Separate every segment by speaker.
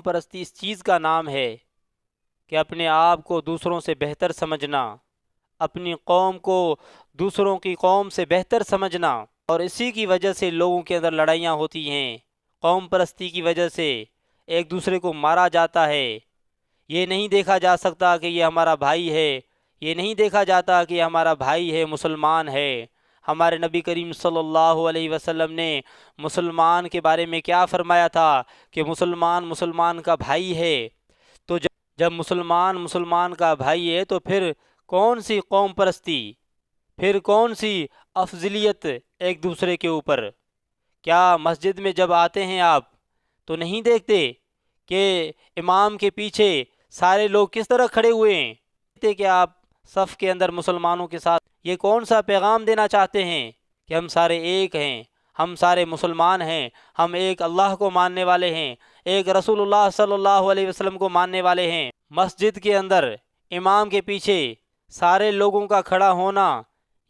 Speaker 1: پرستی اس چیز کا نام ہے کہ اپنے آپ کو دوسروں سے بہتر سمجھنا، اپنی قوم کو دوسروں کی قوم سے بہتر سمجھنا، اور اسی کی وجہ سے لوگوں کے اندر لڑائیاں ہوتی ہیں۔ قوم پرستی کی وجہ سے ایک دوسرے کو مارا جاتا ہے۔ یہ نہیں دیکھا جا سکتا کہ یہ ہمارا بھائی ہے، یہ نہیں دیکھا جاتا کہ یہ ہمارا بھائی ہے، مسلمان ہے۔ ہمارے نبی کریم صلی اللہ علیہ وسلم نے مسلمان کے بارے میں کیا فرمایا تھا کہ مسلمان مسلمان کا بھائی ہے۔ تو جب مسلمان مسلمان کا بھائی ہے تو پھر کون سی قوم پرستی، پھر کون سی افضلیت ایک دوسرے کے اوپر؟ کیا مسجد میں جب آتے ہیں آپ تو نہیں دیکھتے کہ امام کے پیچھے سارے لوگ کس طرح کھڑے ہوئے ہیں؟ دیکھتے کہ آپ صف کے اندر مسلمانوں کے ساتھ یہ کون سا پیغام دینا چاہتے ہیں کہ ہم سارے ایک ہیں، ہم سارے مسلمان ہیں، ہم ایک اللہ کو ماننے والے ہیں، ایک رسول اللہ صلی اللہ علیہ وسلم کو ماننے والے ہیں۔ مسجد کے اندر امام کے پیچھے سارے لوگوں کا کھڑا ہونا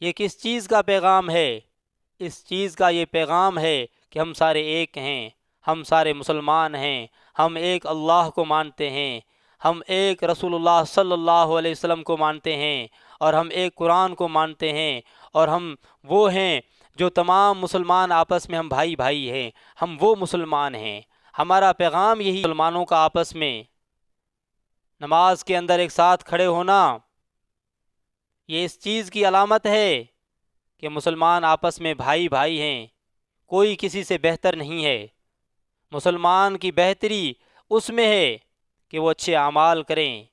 Speaker 1: یہ کس چیز کا پیغام ہے؟ اس چیز کا یہ پیغام ہے کہ ہم سارے ایک ہیں، ہم سارے مسلمان ہیں، ہم ایک اللہ کو مانتے ہیں، ہم ایک رسول اللہ صلی اللہ علیہ وسلم کو مانتے ہیں، اور ہم ایک قرآن کو مانتے ہیں، اور ہم وہ ہیں جو تمام مسلمان آپس میں ہم بھائی بھائی ہیں، ہم وہ مسلمان ہیں۔ ہمارا پیغام یہی مسلمانوں کا آپس میں نماز کے اندر ایک ساتھ کھڑے ہونا یہ اس چیز کی علامت ہے کہ مسلمان آپس میں بھائی بھائی ہیں، کوئی کسی سے بہتر نہیں ہے۔ مسلمان کی بہتری اس میں ہے کہ وہ اچھے اعمال کریں،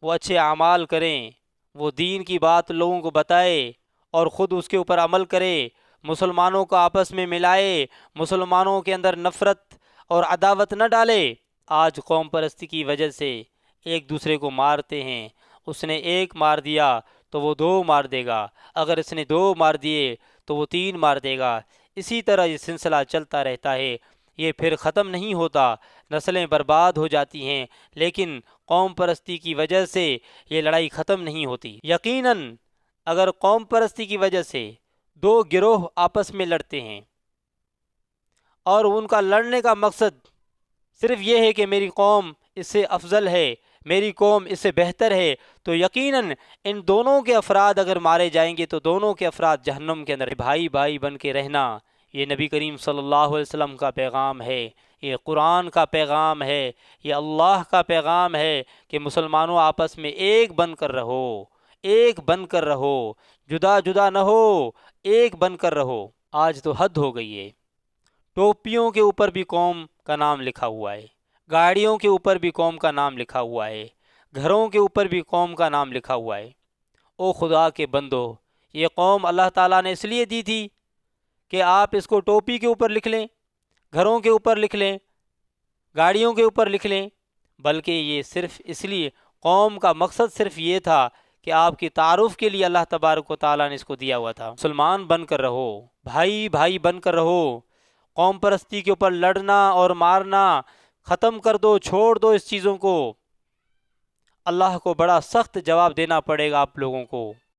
Speaker 1: وہ اچھے اعمال کریں، وہ دین کی بات لوگوں کو بتائے اور خود اس کے اوپر عمل کرے، مسلمانوں کو آپس میں ملائے، مسلمانوں کے اندر نفرت اور عداوت نہ ڈالے۔ آج قوم پرستی کی وجہ سے ایک دوسرے کو مارتے ہیں۔ اس نے ایک مار دیا تو وہ دو مار دے گا، اگر اس نے دو مار دیے تو وہ تین مار دے گا۔ اسی طرح یہ سلسلہ چلتا رہتا ہے، یہ پھر ختم نہیں ہوتا، نسلیں برباد ہو جاتی ہیں، لیکن قوم پرستی کی وجہ سے یہ لڑائی ختم نہیں ہوتی۔ یقیناً اگر قوم پرستی کی وجہ سے دو گروہ آپس میں لڑتے ہیں اور ان کا لڑنے کا مقصد صرف یہ ہے کہ میری قوم اس سے افضل ہے، میری قوم اس سے بہتر ہے، تو یقیناً ان دونوں کے افراد اگر مارے جائیں گے تو دونوں کے افراد جہنم کے اندر۔ بھائی بھائی بن کے رہنا یہ نبی کریم صلی اللہ علیہ وسلم کا پیغام ہے، یہ قرآن کا پیغام ہے، یہ اللہ کا پیغام ہے کہ مسلمانوں آپس میں ایک بن کر رہو، ایک بن کر رہو، جدا جدا نہ ہو، ایک بن کر رہو۔ آج تو حد ہو گئی ہے، ٹوپیوں کے اوپر بھی قوم کا نام لکھا ہوا ہے، گاڑیوں کے اوپر بھی قوم کا نام لکھا ہوا ہے، گھروں کے اوپر بھی قوم کا نام لکھا ہوا ہے۔ او خدا کے بندو، یہ قوم اللہ تعالیٰ نے اس لیے دی تھی کہ آپ اس کو ٹوپی کے اوپر لکھ لیں، گھروں کے اوپر لکھ لیں، گاڑیوں کے اوپر لکھ لیں، بلکہ یہ صرف اس لیے قوم کا مقصد صرف یہ تھا کہ آپ کی تعارف کے لیے اللہ تبارک و تعالیٰ نے اس کو دیا ہوا تھا۔ مسلمان بن کر رہو، بھائی بھائی بن کر رہو، قوم پرستی کے اوپر لڑنا اور مارنا ختم کر دو، چھوڑ دو اس چیزوں کو۔ اللہ کو بڑا سخت جواب دینا پڑے گا آپ لوگوں کو۔